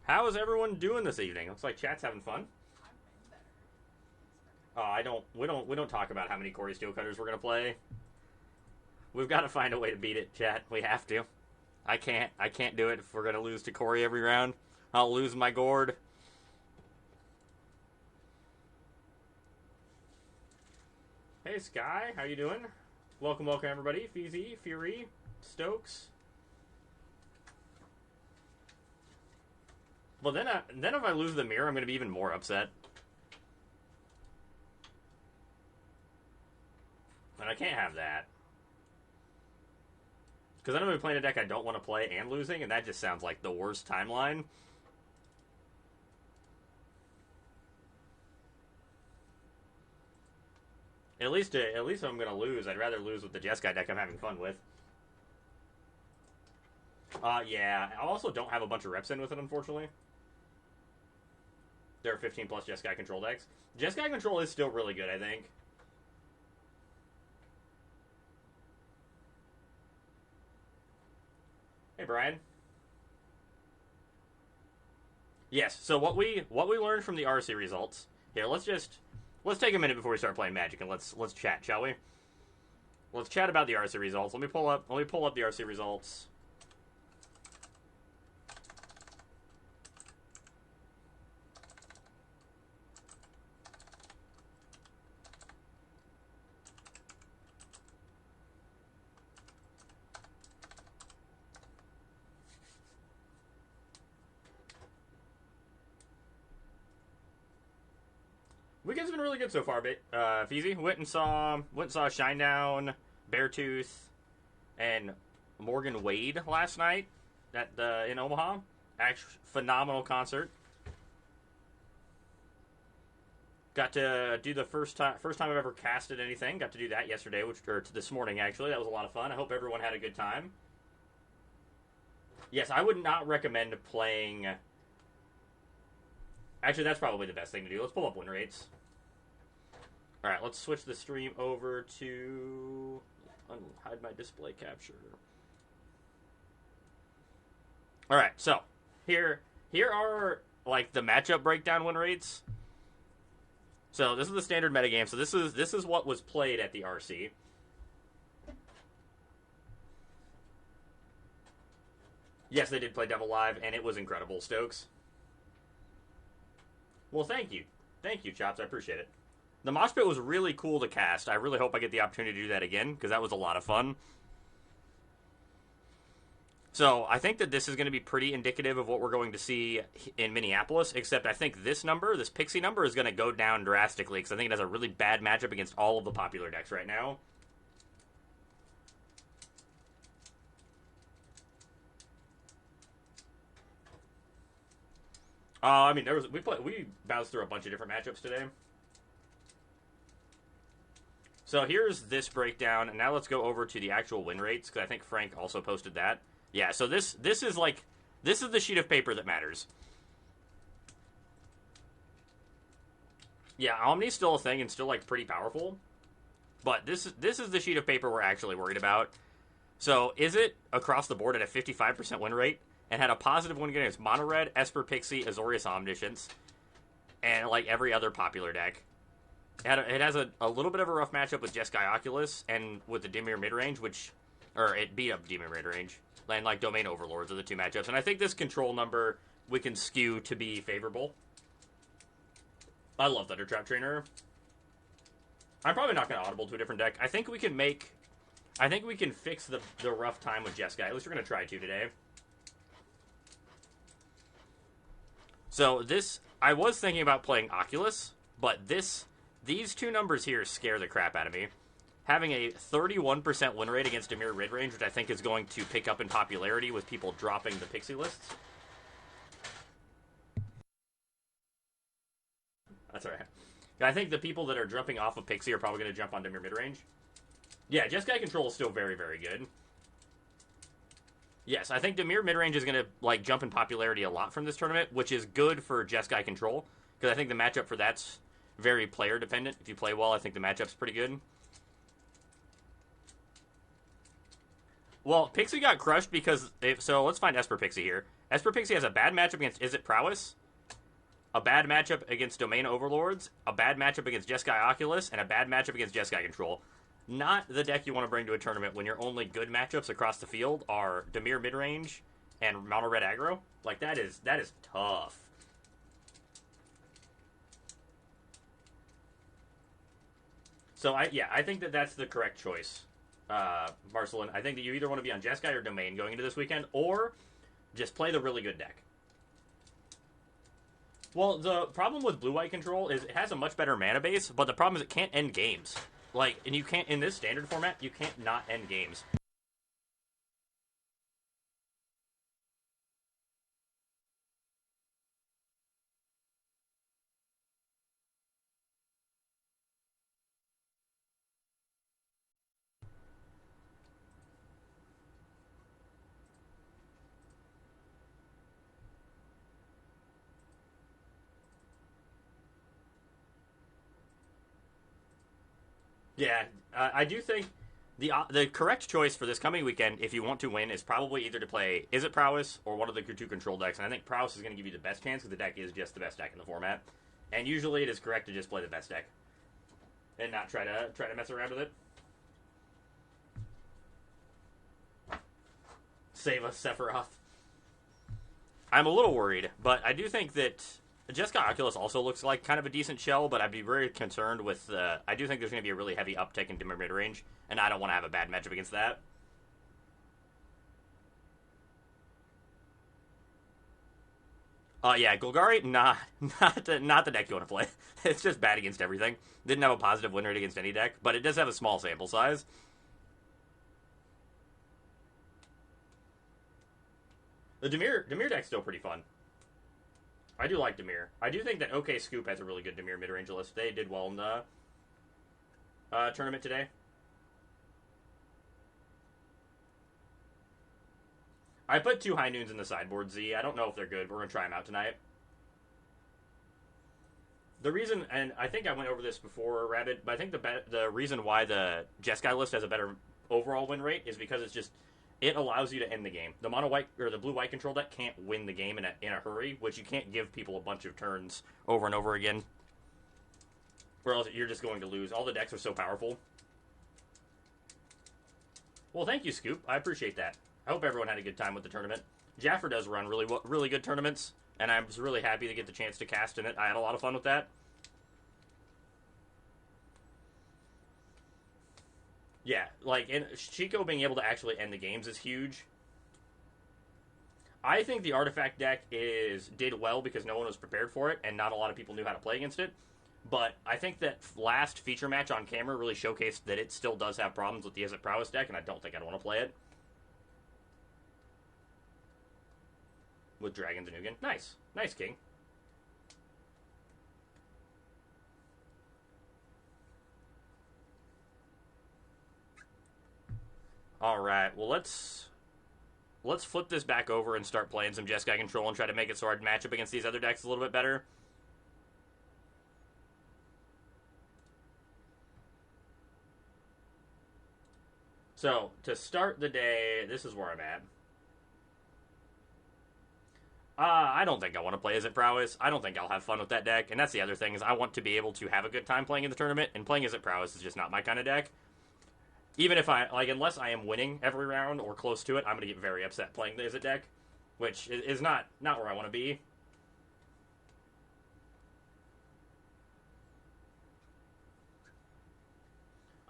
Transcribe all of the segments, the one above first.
How is everyone doing this evening? Looks like chat's having fun. Oh, I don't. We don't talk about how many Corey Steelcutters we're gonna play. We've got to find a way to beat it, chat. We have to. I can't do it if we're gonna lose to Corey every round. I'll lose my gourd. Hey Sky, how you doing? Welcome everybody. Feezy, Fury, Stokes. Well, then if I lose the mirror, I'm gonna be even more upset. And I can't have that. Because then I'm going to be playing a deck I don't want to play and losing, and that just sounds like the worst timeline. At least if I'm going to lose, I'd rather lose with the Jeskai deck I'm having fun with. Yeah. I also don't have a bunch of reps in with it, unfortunately. There are 15 plus Jeskai control decks. Jeskai control is still really good, I think. Hey, Brian. Yes. So what we learned from the RC results here. Let's take a minute before we start playing Magic and let's chat, shall we? Let's chat about the RC results. Let me pull up the RC results. Weekend's been really good so far, Feezy. Went and saw Shinedown, Beartooth, and Morgan Wade last night in Omaha. Actually, phenomenal concert. Got to do the first time I've ever casted anything. Got to do that yesterday, or this morning actually. That was a lot of fun. I hope everyone had a good time. Yes, I would not recommend playing. Actually, that's probably the best thing to do. Let's pull up win rates. Alright, let's switch the stream over to hide my display capture. Alright, so here are like the matchup breakdown win rates. So this is the standard metagame. So this is what was played at the RC. Yes, they did play Devil Live, and it was incredible, Stokes. Well, thank you. Thank you, Chops. I appreciate it. The mosh pit was really cool to cast. I really hope I get the opportunity to do that again, because that was a lot of fun. So, I think that this is going to be pretty indicative of what we're going to see in Minneapolis, except I think this Pixie number, is going to go down drastically, because I think it has a really bad matchup against all of the popular decks right now. I mean, we bounced through a bunch of different matchups today. So here's this breakdown, and now let's go over to the actual win rates, because I think Frank also posted that. Yeah, so this is the sheet of paper that matters. Yeah, Omni's still a thing and still like pretty powerful, but this is the sheet of paper we're actually worried about. So is it across the board at a 55% win rate? And had a positive win against Mono Red, Esper Pixie, Azorius Omniscience, and like every other popular deck. It has a little bit of a rough matchup with Jeskai Oculus and with the Dimir midrange, it beat up Dimir midrange. And like Domain Overlords are the two matchups. And I think this control number we can skew to be favorable. I love Thundertrap Trainer. I'm probably not going to audible to a different deck. I think we can fix the rough time with Jeskai. At least we're going to try to today. So I was thinking about playing Oculus, but these two numbers here scare the crap out of me. Having a 31% win rate against Dimir midrange, which I think is going to pick up in popularity with people dropping the Pixie lists. That's alright. I think the people that are jumping off of Pixie are probably going to jump on Dimir midrange. Yeah, Jeskai control is still very, very good. Yes, I think Dimir midrange is going to like jump in popularity a lot from this tournament, which is good for Jeskai control, because I think the matchup for that's very player dependent. If you play well, I think the matchup's pretty good. Well, Pixie got crushed because so let's find Esper Pixie here. Esper Pixie has a bad matchup against Is It Prowess, a bad matchup against Domain Overlords, a bad matchup against Jeskai Oculus, and a bad matchup against Jeskai Control. Not the deck you want to bring to a tournament when your only good matchups across the field are Dimir midrange and Mono Red aggro. Like, that is tough. So, I think that's the correct choice, Marcelin. I think that you either want to be on Jeskai or Domain going into this weekend, or just play the really good deck. Well, the problem with blue-white control is it has a much better mana base, but the problem is it can't end games. Like, and you can't, in this standard format, you can't not end games. Yeah, I do think the correct choice for this coming weekend, if you want to win, is probably either to play Is It Prowess or one of the two control decks. And I think Prowess is going to give you the best chance because the deck is just the best deck in the format. And usually it is correct to just play the best deck and not try to mess around with it. Save us, Sephiroth. I'm a little worried, but I do think that Jeskai Oculus also looks like kind of a decent shell, but I'd be very concerned with... I do think there's going to be a really heavy uptick in Dimir midrange, and I don't want to have a bad matchup against that. Yeah, Golgari, not the deck you want to play. It's just bad against everything. Didn't have a positive win rate against any deck, but it does have a small sample size. The Dimir deck's still pretty fun. I do like Dimir. I do think that OK Scoop has a really good Dimir midrange list. They did well in the tournament today. I put 2 High Noons in the sideboard, Z. I don't know if they're good. We're going to try them out tonight. The reason, and I think I went over this before, Rabbit, but I think the reason why the Jeskai list has a better overall win rate is because it's just... It allows you to end the game. The mono white or the blue white control deck can't win the game in a hurry, which you can't give people a bunch of turns over and over again, or else you're just going to lose. All the decks are so powerful. Well, thank you, Scoop. I appreciate that. I hope everyone had a good time with the tournament. Jaffer does run really good tournaments, and I was really happy to get the chance to cast in it. I had a lot of fun with that. Yeah, like, and Chico being able to actually end the games is huge. I think the Artifact deck did well because no one was prepared for it, and not a lot of people knew how to play against it. But I think that last feature match on camera really showcased that it still does have problems with the Is It Prowess deck, and I don't think I'd want to play it. With Dragons and Ugin. Nice. Nice, King. Alright, well let's flip this back over and start playing some Jeskai Control and try to make it so our matchup against these other decks a little bit better. So, to start the day, this is where I'm at. I don't think I want to play Is It Prowess. I don't think I'll have fun with that deck, and that's the other thing, is I want to be able to have a good time playing in the tournament, and playing Is It Prowess is just not my kind of deck. Even if unless I am winning every round or close to it, I'm going to get very upset playing the Is It deck, which is not where I want to be.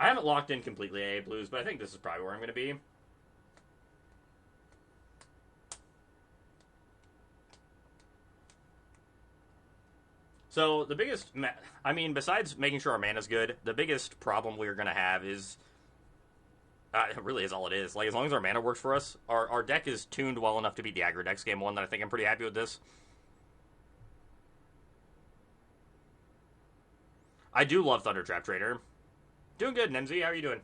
I haven't locked in completely AA Blues, but I think this is probably where I'm going to be. So, the biggest... besides making sure our mana's good, the biggest problem we're going to have is... it really is all it is. Like, as long as our mana works for us, our deck is tuned well enough to beat the aggro decks game 1 that I think I'm pretty happy with this. I do love Thundertrap Trader. Doing good, Nemzi. How are you doing?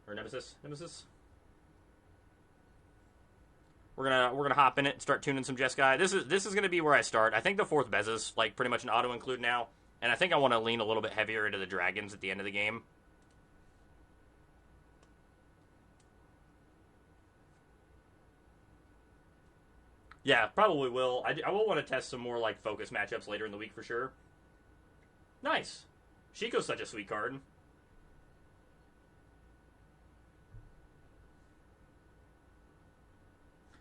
Or Nemesis? We're gonna hop in it and start tuning some Jeskai. This is gonna be where I start. I think the 4th Bez is like pretty much an auto include now, and I think I want to lean a little bit heavier into the dragons at the end of the game. Yeah, probably will. I will want to test some more like focus matchups later in the week for sure. Nice. Shiko's such a sweet card.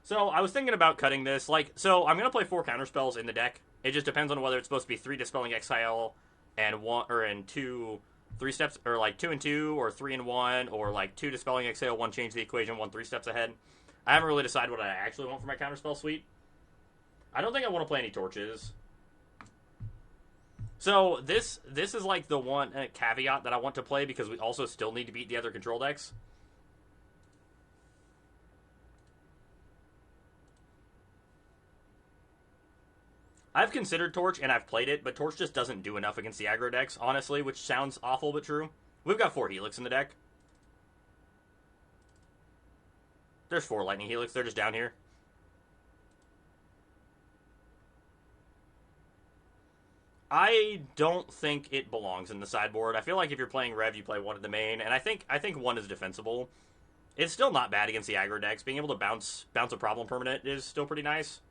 So I was thinking about cutting this. So I'm gonna play 4 counterspells in the deck. It just depends on whether it's supposed to be 3 Dispelling Exile and 1 or in 2 3 steps, or like 2 and 2, or 3 and 1, or like 2 Dispelling Exile, 1 Change the Equation, 1 3 steps ahead. I haven't really decided what I actually want for my counterspell suite. I don't think I want to play any torches. So this is like the one caveat that I want to play, because we also still need to beat the other control decks. I've considered Torch, and I've played it, but Torch just doesn't do enough against the aggro decks, honestly, which sounds awful but true. We've got 4 Helix in the deck. There's 4 Lightning Helix, they're just down here. I don't think it belongs in the sideboard. I feel like if you're playing Rev, you play 1 in the main, and I think 1 is defensible. It's still not bad against the aggro decks. Being able to bounce a problem permanent is still pretty nice.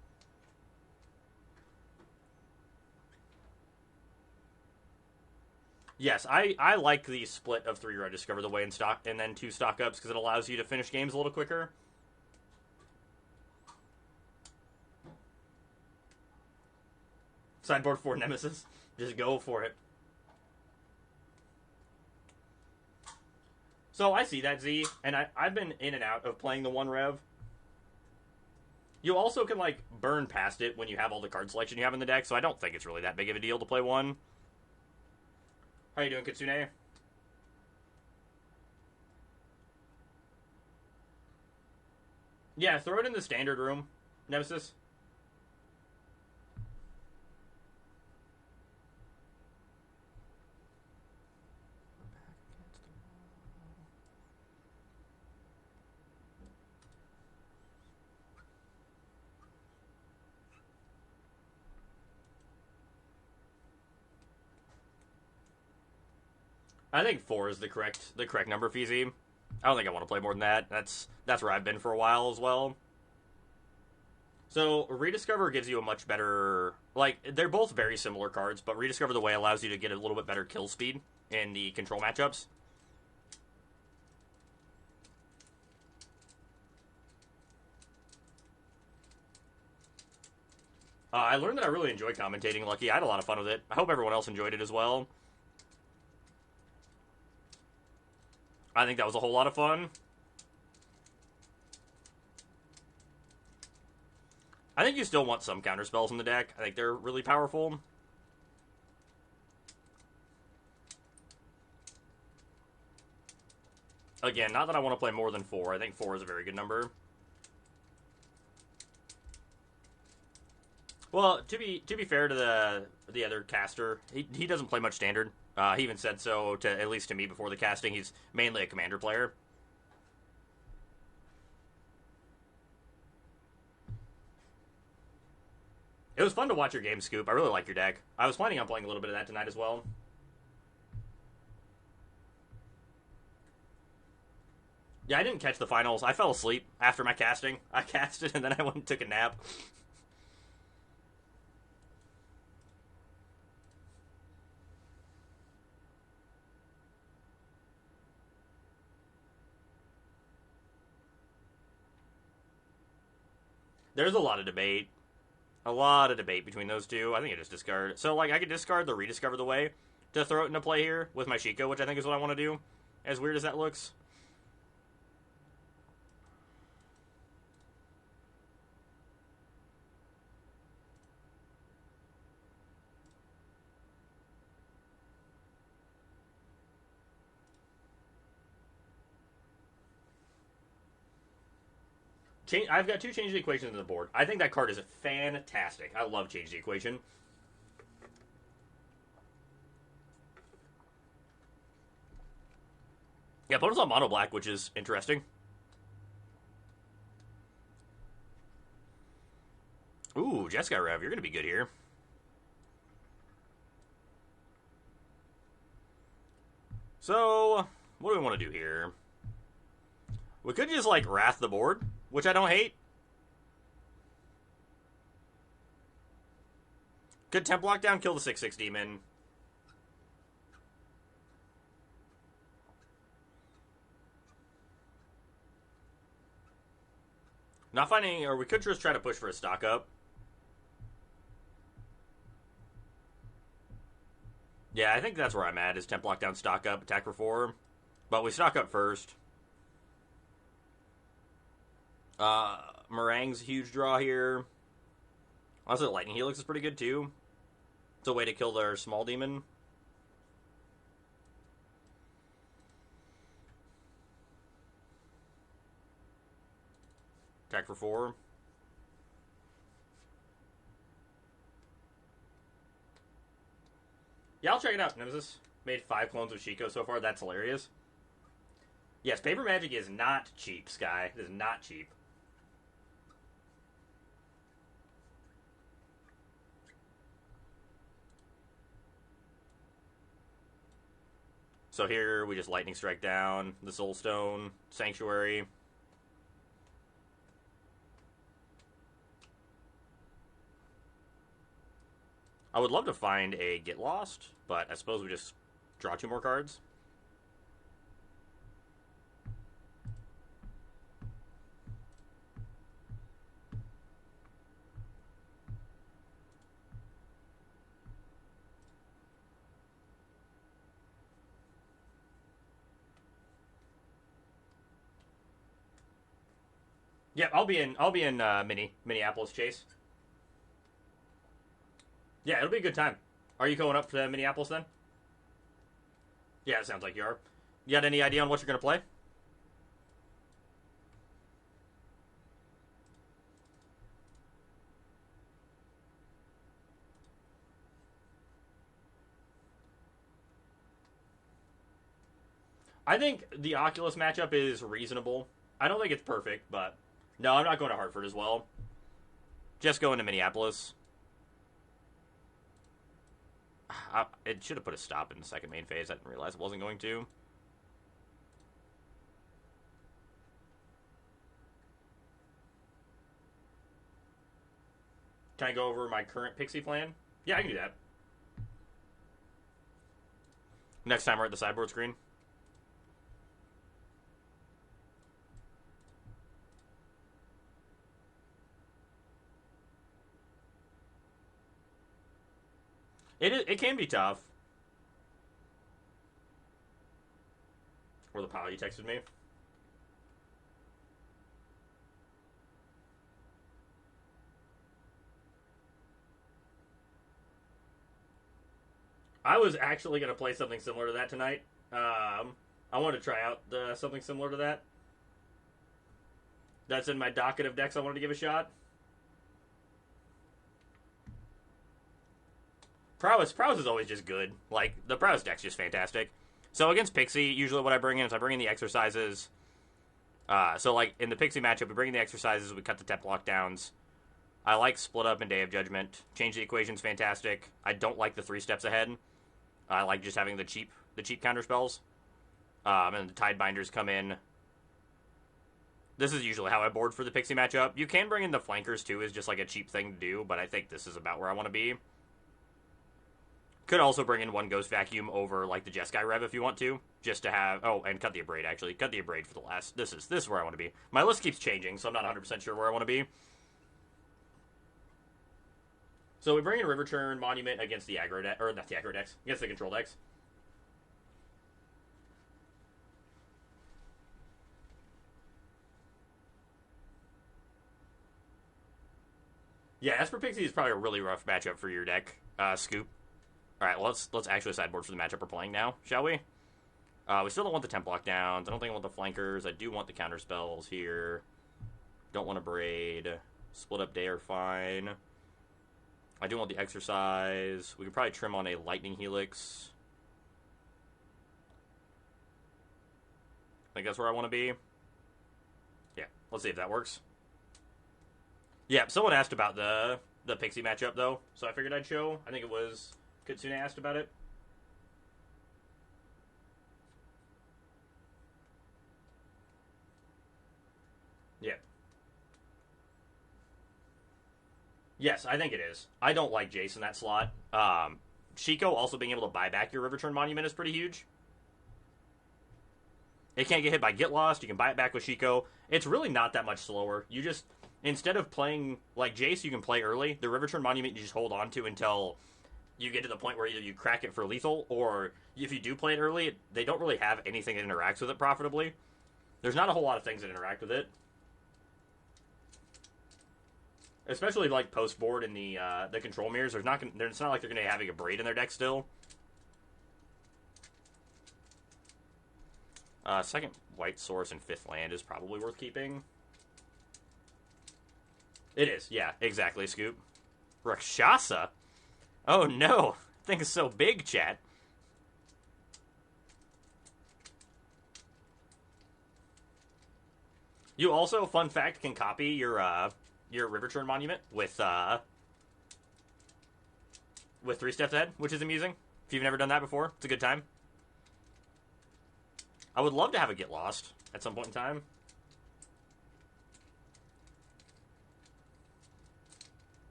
Yes, I like the split of 3 Red Discover the Way in stock, and then 2 stock ups, because it allows you to finish games a little quicker. Sideboard 4 Nemesis. Just go for it. So I see that, Z, and I've been in and out of playing the 1 Rev. You also can, like, burn past it when you have all the card selection you have in the deck, so I don't think it's really that big of a deal to play 1. How you doing, Kitsune? Yeah, throw it in the standard room, Nemesis. I think 4 is the correct number, Feezy. I don't think I want to play more than that. That's where I've been for a while as well. So Rediscover gives you a much better, like, they're both very similar cards, but Rediscover the Way allows you to get a little bit better kill speed in the control matchups. I learned that I really enjoy commentating, Lucky. I had a lot of fun with it. I hope everyone else enjoyed it as well. I think that was a whole lot of fun. I think you still want some counter spells in the deck. I think they're really powerful. Again, not that I want to play more than 4. I think 4 is a very good number. Well, to be fair to the other caster, he doesn't play much standard. He even said so, to at least to me before the casting. He's mainly a commander player. It was fun to watch your game, Scoop. I really like your deck. I was planning on playing a little bit of that tonight as well. Yeah, I didn't catch the finals. I fell asleep after my casting. I casted and then I went and took a nap. There's a lot of debate. A lot of debate between those two. I think I just discard. So, like, I could discard the Rediscover the Way to throw it into play here with my Shiko, which I think is what I want to do. As weird as that looks. I've got 2 Change the Equation on the board. I think that card is fantastic. I love Change the Equation. Yeah, opponent's on mono black, which is interesting. Ooh, Jeskai Rev, you're going to be good here. So, what do we want to do here? We could just, like, Wrath the board, which I don't hate. Could temp lockdown kill the 6/6 demon? Not finding, or we could just try to push for a stock up. Yeah, I think that's where I'm at, is temp lockdown, stock up, attack for 4. But we stock up first. Meringue's a huge draw here. Also, Lightning Helix is pretty good too. It's a way to kill their small demon. Attack for 4. Yeah, I'll check it out. Nemesis made 5 clones of Chico so far. That's hilarious. Yes, paper magic is not cheap, Sky. It is not cheap. So here we just lightning strike down the Soul Stone, Sanctuary. I would love to find a Get Lost, but I suppose we just draw 2 more cards. Yeah, I'll be in Minneapolis, Chase. Yeah, it'll be a good time. Are you going up to Minneapolis then? Yeah, it sounds like you are. You got any idea on what you're going to play? I think the Oculus matchup is reasonable. I don't think it's perfect, but no, I'm not going to Hartford as well. Just going to Minneapolis. It should have put a stop in the second main phase. I didn't realize it wasn't going to. Can I go over my current Pixie plan? Yeah, I can do that. Next time we're at the sideboard screen. It can be tough. Or the pal you texted me. I was actually going to play something similar to that tonight. I wanted to try out something similar to that. That's in my docket of decks I wanted to give a shot. Prowess is always just good. Like, the Prowess deck's just fantastic. So against Pixie, usually what I bring in is I bring in the exercises. So, like, in the Pixie matchup, we bring in the exercises, we cut the temp lockdowns. I like Split Up and Day of Judgment. Change the Equation's fantastic. I don't like the 3 steps ahead. I like just having the cheap counter spells. And the Tidebinders come in. This is usually how I board for the Pixie matchup. You can bring in the Flankers, too, as just, like, a cheap thing to do, but I think this is about where I want to be. Could also bring in 1 Ghost Vacuum over, like, the Jeskai Rev if you want to. Just to have... Oh, and cut the Abrade, actually. Cut the Abrade for the last... This is where I want to be. My list keeps changing, so I'm not 100% sure where I want to be. So we bring in River Turn, Monument against the aggro deck... Or, not the aggro decks. Against the control decks. Yeah, Esper Pixie is probably a really rough matchup for your deck, Scoop. Alright, well, let's actually sideboard for the matchup we're playing now, shall we? We still don't want the temp lockdowns. I don't think I want the flankers. I do want the counter spells here. Don't want to braid. Split Up Day are fine. I do want the exercise. We could probably trim on a Lightning Helix. I think that's where I want to be. Yeah, let's see if that works. Yeah, someone asked about the Pixie matchup, though, so I figured I'd show. I think it was Kitsune asked about it. Yeah. Yes, I think it is. I don't like Jace in that slot. Shiko also being able to buy back your Riverturn Monument is pretty huge. It can't get hit by Get Lost. You can buy it back with Shiko. It's really not that much slower. You just, instead of playing like Jace, you can play early. The Riverturn Monument you just hold on to until you get to the point where either you crack it for lethal, or if you do play it early, they don't really have anything that interacts with it profitably. There's not a whole lot of things that interact with it. Especially like post board in the control mirrors. It's not like they're going to be having a braid in their deck still. Second white source and fifth land is probably worth keeping. It is, yeah, exactly, Scoop. Rakshasa? Oh no, thing is so big, chat. You also, fun fact, can copy your Riverturn Monument with 3 steps ahead, which is amusing. If you've never done that before, it's a good time. I would love to have it get lost at some point in time.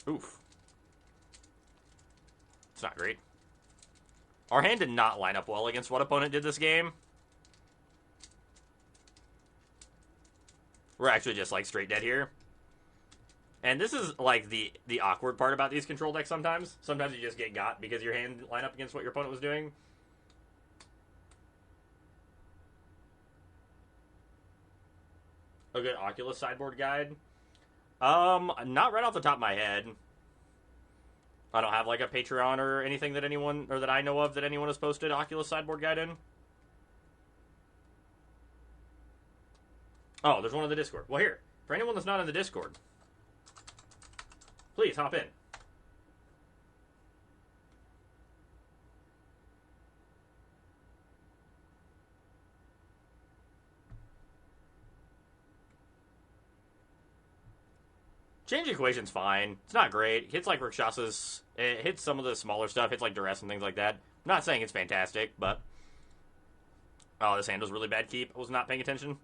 Oof. It's not great. Our hand did not line up well against what opponent did this game. We're actually just, like, straight dead here. And this is, like, the awkward part about these control decks sometimes. Sometimes you just get got because your hand line up against what your opponent was doing. A good Oculus sideboard guide? Not right off the top of my head. I don't have, like, a Patreon or anything that anyone, or that I know of that anyone has posted Oculus sideboard guide in. Oh, there's one in the Discord. Well, here, for anyone that's not in the Discord, please hop in. Change equation's fine. It's not great. It hits like Rakshasa's. It hits some of the smaller stuff. Hits like Duress and things like that. I'm not saying it's fantastic, but... Oh, this hand was really bad keep. I was not paying attention.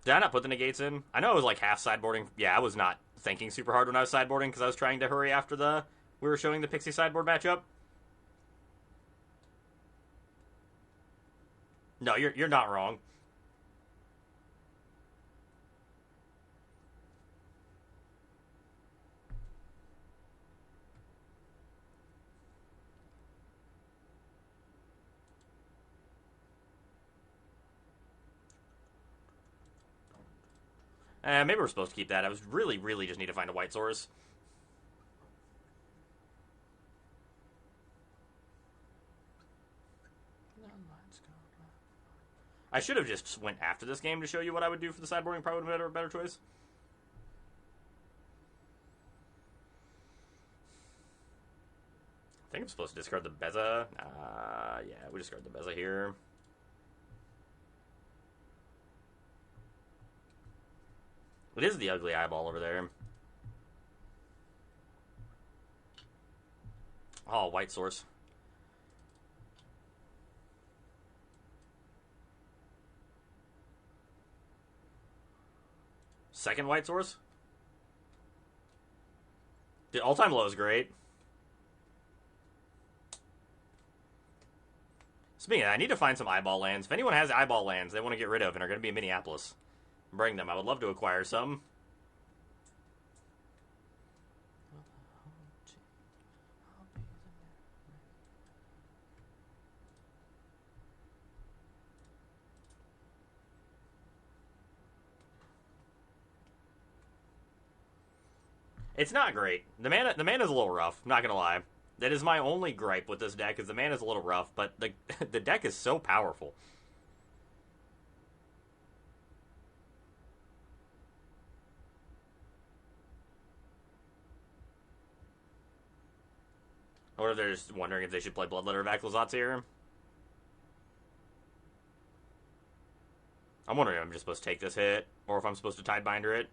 Did I not put the negates in? I know I was like half sideboarding. Yeah, I was not thinking super hard when I was sideboarding because I was trying to hurry after we were showing the Pixie sideboard matchup. No, you're not wrong. Maybe we're supposed to keep that. I was really just need to find a white source. I should have just went after this game to show you what I would do for the sideboarding. Probably would have been a better choice. I think I'm supposed to discard the Beza. Yeah, we discard the Beza here. It is the ugly eyeball over there. Oh, white source. Second white source? The all-time low is great. Speaking of that, I need to find some eyeball lands. If anyone has eyeball lands they want to get rid of and are going to be in Minneapolis, bring them. I would love to acquire some. It's not great. The mana's a little rough, not gonna lie. That is my only gripe with this deck, is the mana's a little rough, but the deck is so powerful. Or if they're just wondering if they should play Bloodletter of Aklazot's here. I'm wondering if I'm just supposed to take this hit, or if I'm supposed to Tidebinder it.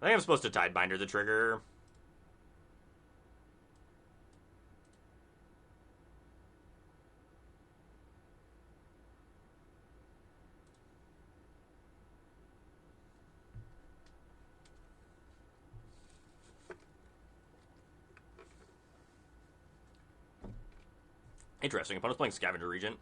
I think I'm supposed to Tidebinder the trigger. Interesting. Opponent's playing Scavenger Regent.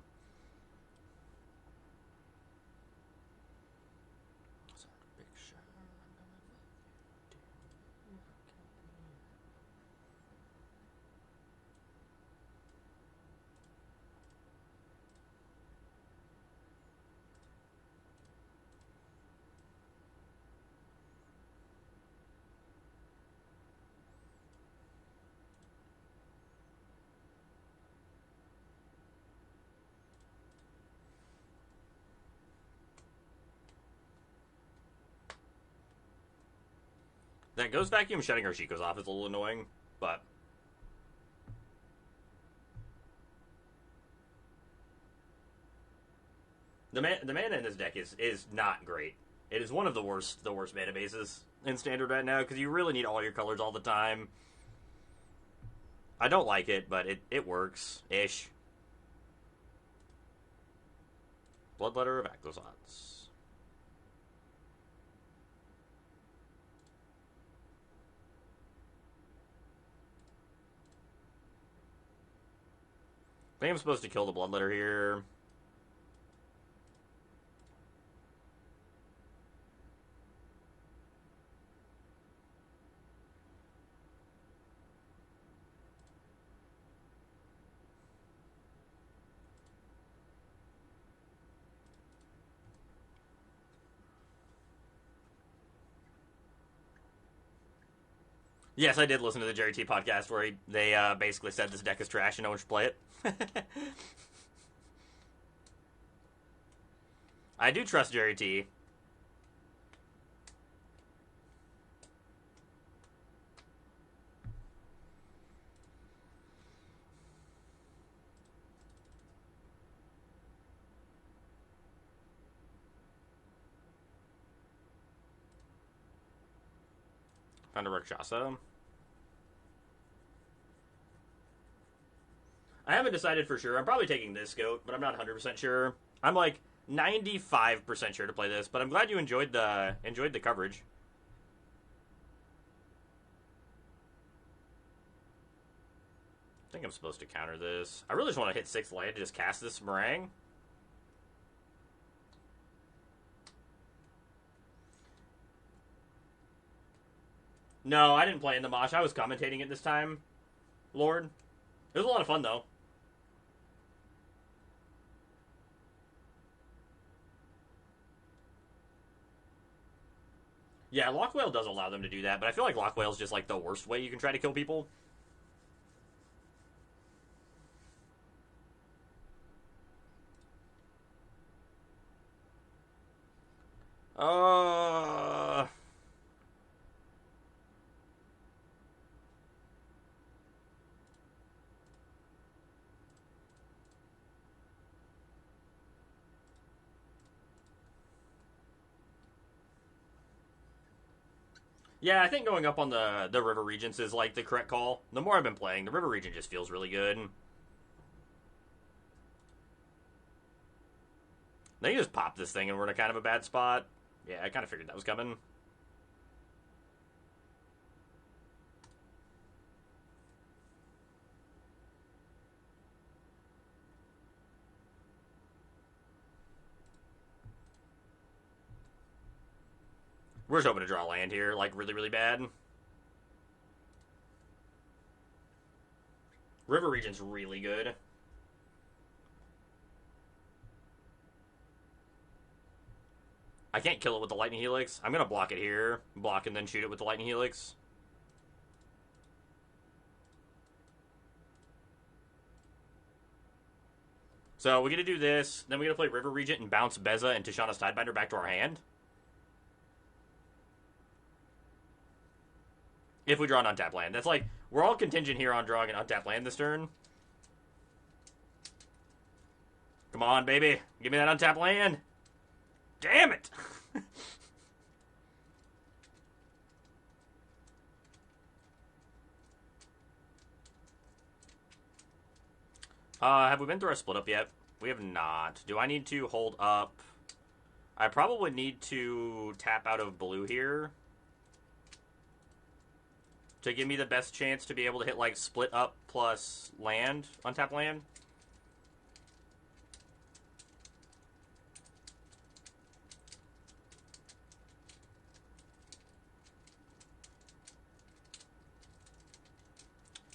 That Ghost Vacuum shutting Arshiko's off is a little annoying, but... The mana in this deck is not great. It is one of the worst mana bases in Standard right now, because you really need all your colors all the time. I don't like it, but it works-ish. Bloodletter of Aclosats. I think I'm supposed to kill the Bloodletter here. Yes, I did listen to the Jerry T podcast where they basically said this deck is trash and no one should play it. I do trust Jerry T. Found a Rakshasa. I haven't decided for sure. I'm probably taking this goat, but I'm not 100% sure. I'm like 95% sure to play this, but I'm glad you enjoyed the coverage. I think I'm supposed to counter this. I really just want to hit 6th land to just cast this meringue. No, I didn't play in the mosh. I was commentating it this time, Lord. It was a lot of fun, though. Yeah, Lockwhale does allow them to do that, but I feel like Lockwhale's just like the worst way you can try to kill people. Yeah, I think going up on the River Regents is like the correct call. The more I've been playing, the River Regent just feels really good. They just pop this thing and we're in a kind of a bad spot. Yeah, I kind of figured that was coming. We're just hoping to draw land here, like really, really bad. River Regent's really good. I can't kill it with the Lightning Helix. I'm going to block it here. Block and then shoot it with the Lightning Helix. So we're going to do this. Then we're going to play River Regent and bounce Beza and Tishana's Tidebinder back to our hand. If we draw an untap land. That's like, we're all contingent here on drawing an untap land this turn. Come on, baby. Give me that untap land. Damn it! Have we been through our split up yet? We have not. Do I need to hold up? I probably need to tap out of blue here to give me the best chance to be able to hit like split up plus land, untap land.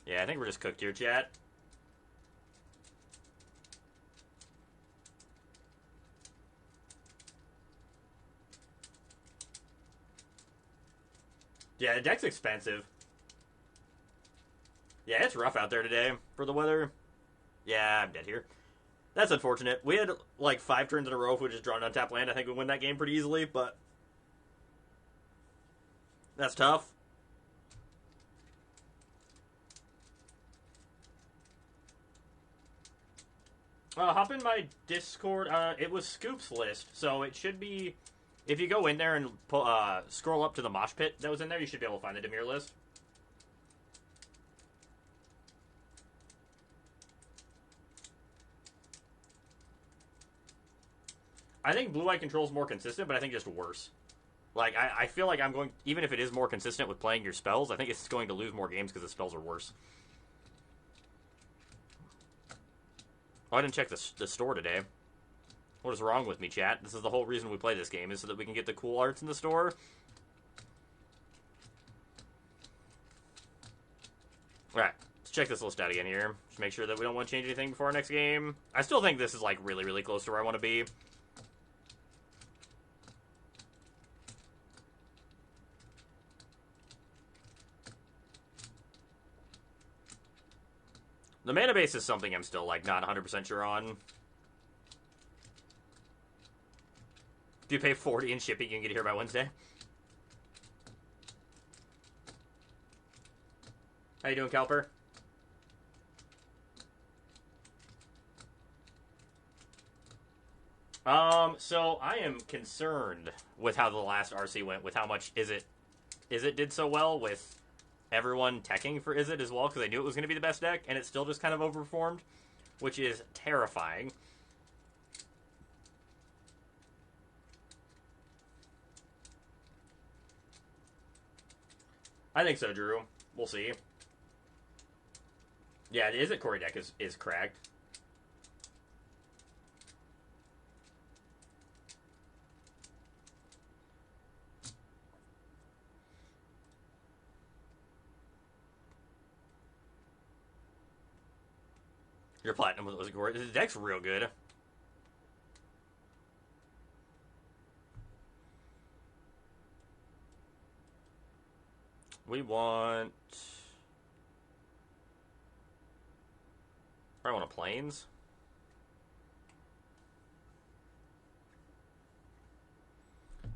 Yeah, I think we're just cooked here, chat. Yeah, the deck's expensive. Yeah, it's rough out there today for the weather. Yeah, I'm dead here. That's unfortunate. We had like 5 turns in a row if we just drawn on tap land. I think we win that game pretty easily, but that's tough. Hop in my Discord. It was Scoop's list, so it should be. If you go in there and scroll up to the mosh pit that was in there, you should be able to find the Dimir list. I think Blue Eye Control is more consistent, but I think just worse. Like, I feel like I'm going... Even if it is more consistent with playing your spells, I think it's going to lose more games because the spells are worse. Oh, I didn't check the store today. What is wrong with me, chat? This is the whole reason we play this game, is so that we can get the cool arts in the store. Alright, let's check this list out again here. Just make sure that we don't want to change anything before our next game. I still think this is, like, really, really close to where I want to be. The mana base is something I'm still, like, not 100% sure on. If you pay $40 in shipping, you can get it here by Wednesday. How you doing, Calper? So I am concerned with how the last RC went, with how much Izzet did so well with everyone teching for Izzet as well, because I knew it was going to be the best deck, and it still just kind of overperformed, which is terrifying. I think so, Drew. We'll see. Yeah, the Izzet Corey deck is cracked. Your platinum was great. The deck's real good. We want... Probably want a Plains.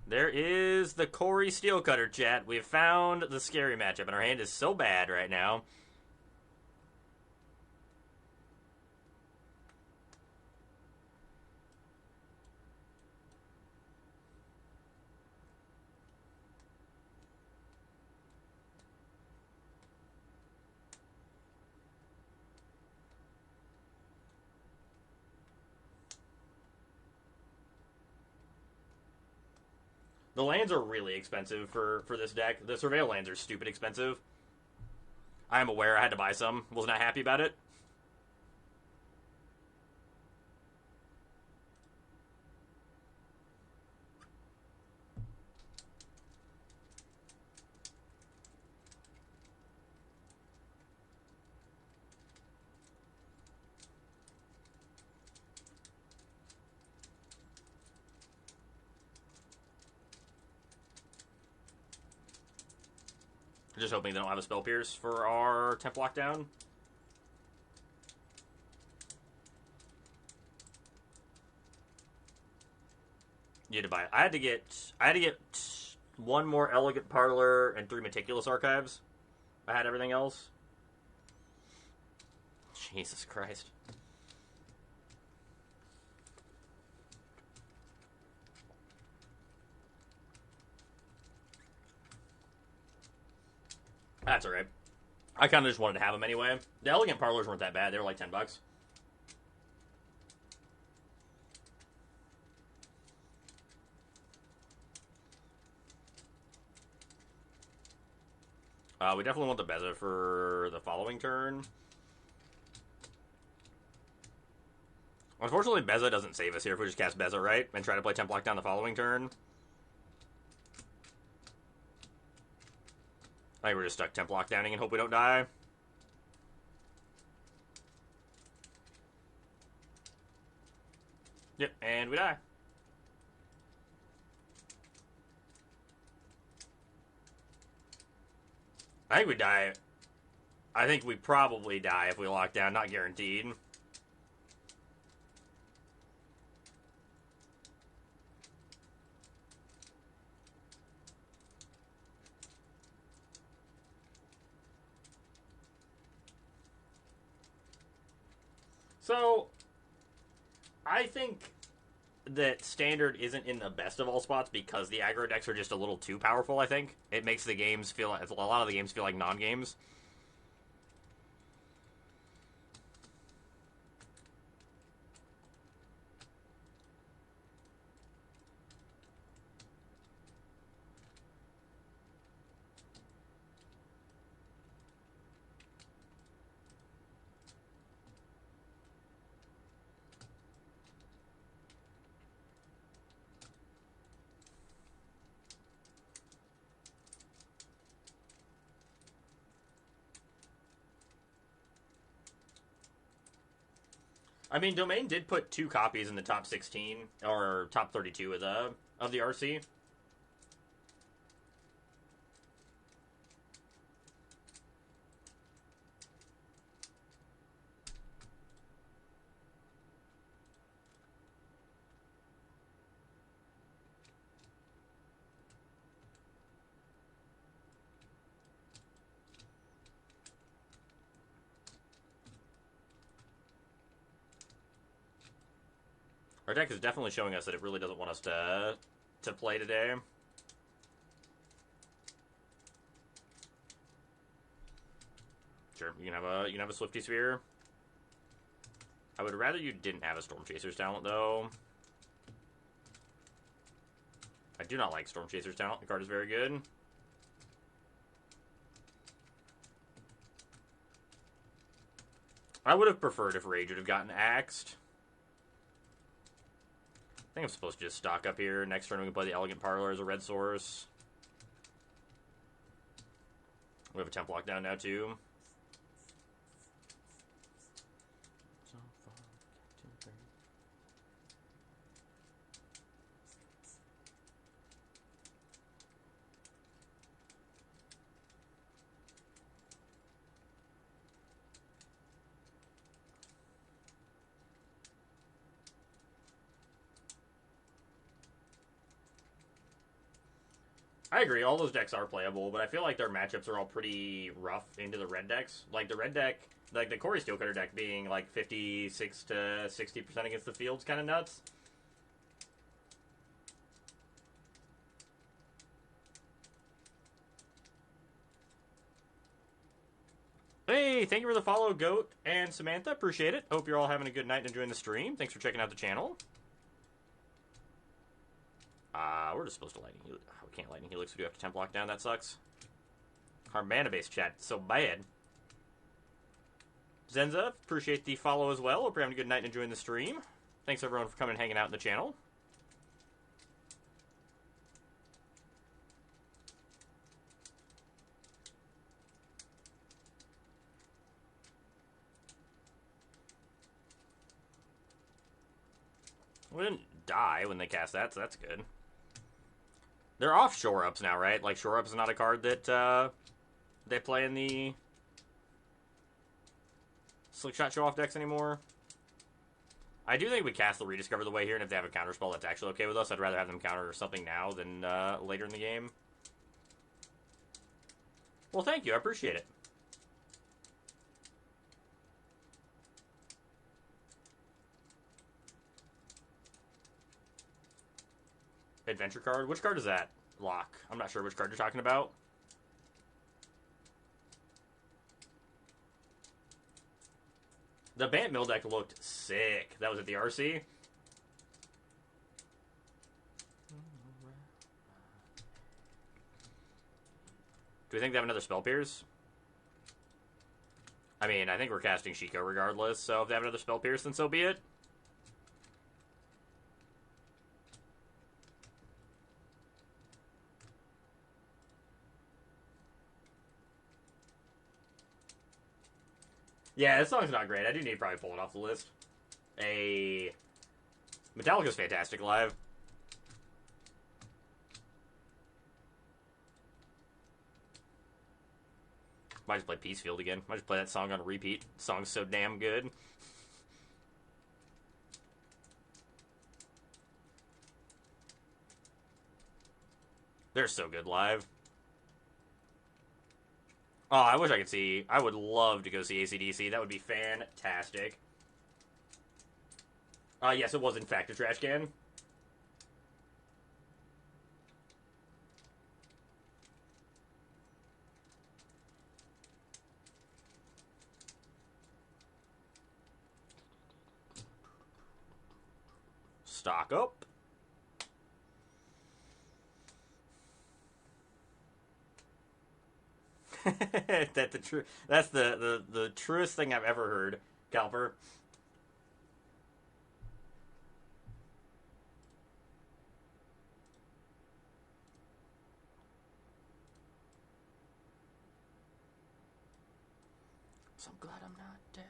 There is the Corey Steelcutter, chat. We have found the scary matchup, and our hand is so bad right now. The lands are really expensive for this deck. The Surveil lands are stupid expensive. I am aware I had to buy some. Was not happy about it. Just hoping they don't have a Spell Pierce for our Temp Lockdown. You had to buy it. I had to get one more Elegant Parlor and 3 Meticulous Archives. I had everything else. Jesus Christ. That's alright. I kind of just wanted to have them anyway. The Elegant Parlors weren't that bad. They were like $10. We definitely want the Beza for the following turn. Unfortunately, Beza doesn't save us here if we just cast Beza, right? And try to play Temp Lockdown the following turn. I think we're just stuck Temp Lockdowning and hope we don't die. I think we die. I think we probably die if we lock down. Not guaranteed. So, I think that standard isn't in the best of all spots because the aggro decks are just a little too powerful, I think. It makes the games feel like, a lot of the games feel like non-games. I mean, Domain did put 2 copies in the top 16 or top 32 of the RC. Our deck is definitely showing us that it really doesn't want us to play today. Sure, you can have a Swifty Sphere. I would rather you didn't have a Storm Chaser's talent though. I do not like Storm Chaser's talent. The card is very good. I would have preferred if Rage would have gotten axed. I think I'm supposed to just stock up here. Next turn we can play the Elegant Parlor as a red source. We have a temp lockdown now too. I agree, all those decks are playable, but I feel like their matchups are all pretty rough into the red decks. Like, the red deck, like the Corey Steelcutter deck being like 56 to 60% against the field's kind of nuts. Hey, thank you for the follow, Goat and Samantha. Appreciate it. Hope you're all having a good night and enjoying the stream. Thanks for checking out the channel. We're just supposed to Lightning Helix. Oh, we can't Lightning Helix. We do have to temp lock down. That sucks. Our mana-based chat is so bad. Zenza, appreciate the follow as well. Hope you're having a good night and enjoying the stream. Thanks, everyone, for coming and hanging out in the channel. We didn't die when they cast that, so that's good. They're off Shore Ups now, right? Like, Shore Ups is not a card that they play in the Slickshot Show-Off decks anymore. I do think we cast the Rediscover the Way here, and if they have a counterspell that's actually okay with us, I'd rather have them counter something now than later in the game. Well, thank you. I appreciate it. Adventure card? Which card is that? Lock. I'm not sure which card you're talking about. The Bant Mill deck looked sick. That was at the RC. Do we think they have another Spell Pierce? I mean, I think we're casting Shiko regardless, so if they have another Spell Pierce, then so be it. Yeah, this song's not great. I do need to probably pull it off the list. Metallica's fantastic live. Might just play Peacefield again. Might just play that song on repeat. The song's so damn good. They're so good live. Oh, I wish I could see. I would love to go see AC/DC. That would be fantastic. Yes, it was in fact a trash can. Stock up. That's the truest thing I've ever heard, Calper. So I'm glad I'm not dead.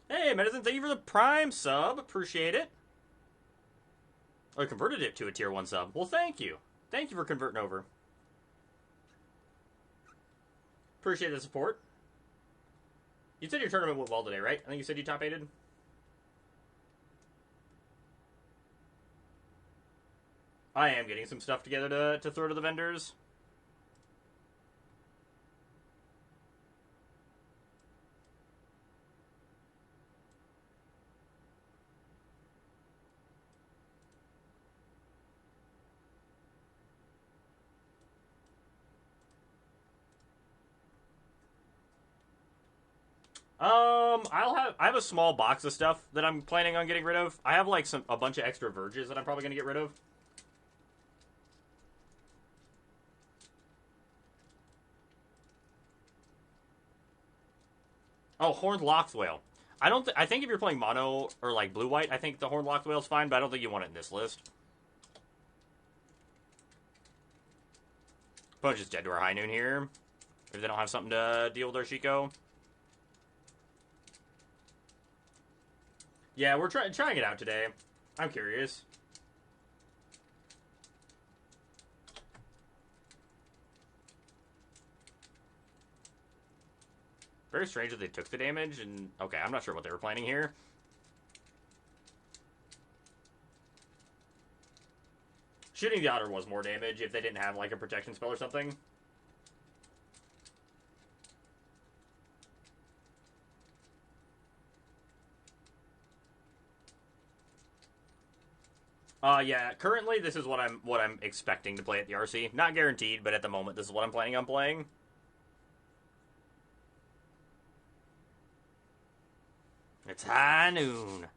Hey, Medicine, thank you for the Prime sub. Appreciate it. Oh, I converted it to a tier 1 sub. Well, thank you. Thank you for converting over. Appreciate the support. You said your tournament went well today, right? I think you said you top 8'd. I am getting some stuff together to throw to the vendors. I have a small box of stuff that I'm planning on getting rid of. I have like a bunch of extra verges that I'm probably gonna get rid of. Oh, horned locked whale. I think if you're playing mono or like blue white, I think the horned locked whale's fine, but I don't think you want it in this list. But just dead to our high noon here. If they don't have something to deal with our Shiko. Yeah, we're trying it out today. I'm curious. Very strange that they took the damage, and okay, I'm not sure what they were planning here. Shooting the otter was more damage if they didn't have like a protection spell or something. Yeah, currently this is what I'm expecting to play at the RC. Not guaranteed, but at the moment this is what I'm planning on playing. It's high noon.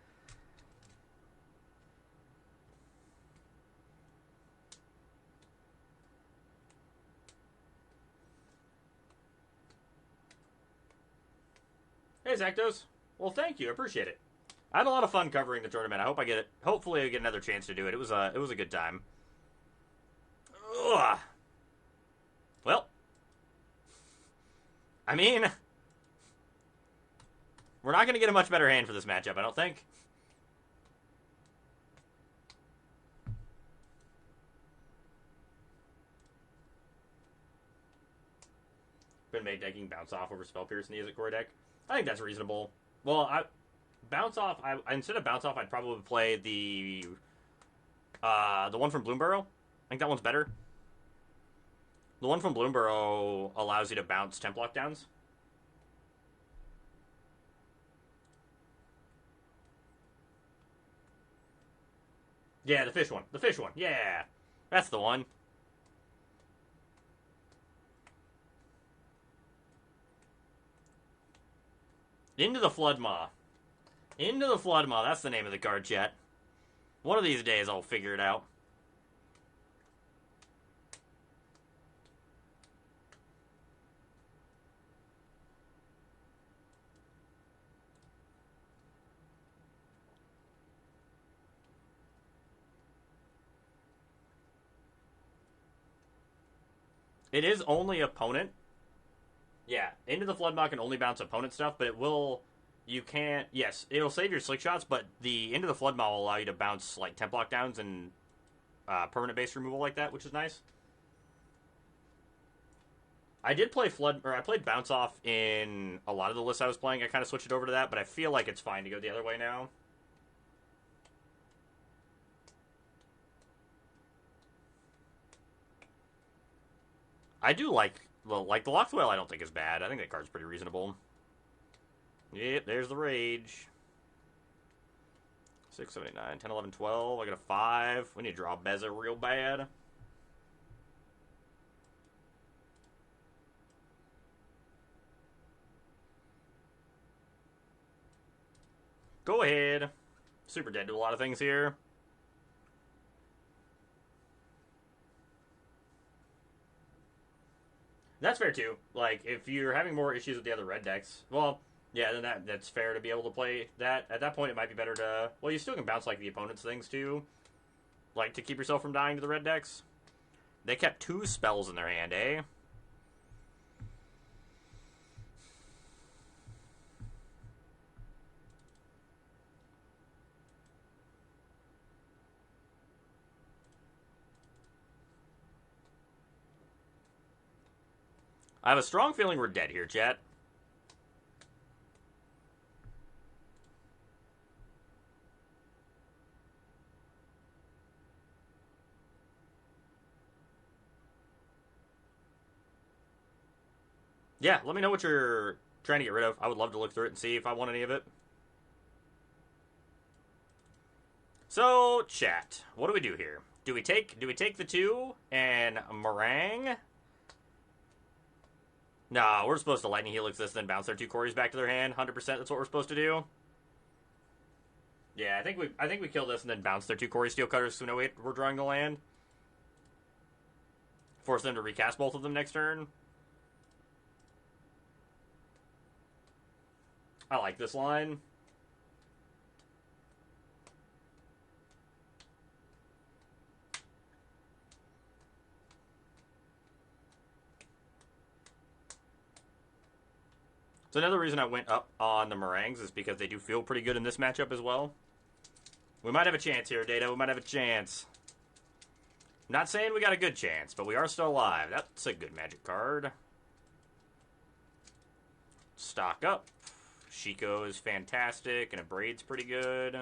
Hey, Zactos. Well, thank you. I appreciate it. I had a lot of fun covering the tournament. I hope I get it. Hopefully, I get another chance to do it. It was a good time. Ugh. Well, I mean, we're not going to get a much better hand for this matchup, I don't think. Been made decking bounce off over spell pierce in the Izzet Core deck. I think that's reasonable. Well, bounce off. Instead of bounce off, I'd probably play the one from Bloomborough. I think that one's better. The one from Bloomborough allows you to bounce temp lockdowns. Yeah, the fish one. The fish one. Yeah, that's the one. Into the Flood Maw. Into the Flood Maw. That's the name of the card, chat. One of these days I'll figure it out. It is only opponent. Yeah, Into the Flood Maw can only bounce opponent stuff, but it will You can't. Yes, it'll save your slick shots, but the Into the Flood mod will allow you to bounce like temp lockdowns and permanent base removal like that, which is nice. I did play Flood, or I played Bounce Off in a lot of the lists I was playing. I kind of switched it over to that, but I feel like it's fine to go the other way now. I do like the Locked Whale. I don't think is bad. I think that card's pretty reasonable. Yep, there's the Rage. 6, 7, 8, 9, 10, 11, 12. I got a 5. We need to draw Beza real bad. Go ahead. Super dead to a lot of things here. That's fair too. Like, if you're having more issues with the other red decks, well, yeah, then that's fair to be able to play that. At that point, it might be better to... Well, you still can bounce, like, the opponent's things, too. Like, to keep yourself from dying to the red decks. They kept 2 spells in their hand, eh? I have a strong feeling we're dead here, chat. Yeah, let me know what you're trying to get rid of. I would love to look through it and see if I want any of it. So, chat, what do we do here? Do we take the 2 and meringue? No, we're supposed to Lightning Helix this, then bounce their 2 Corys back to their hand. 100%. That's what we're supposed to do. Yeah, I think we kill this and then bounce their 2 Cory Steel Cutters. So no, we're drawing the land. Force them to recast both of them next turn. I like this line. So another reason I went up on the meringues is because they do feel pretty good in this matchup as well. We might have a chance here, Data. We might have a chance. I'm not saying we got a good chance, but we are still alive. That's a good Magic card. Stock up. Shiko is fantastic, and a Braid's pretty good.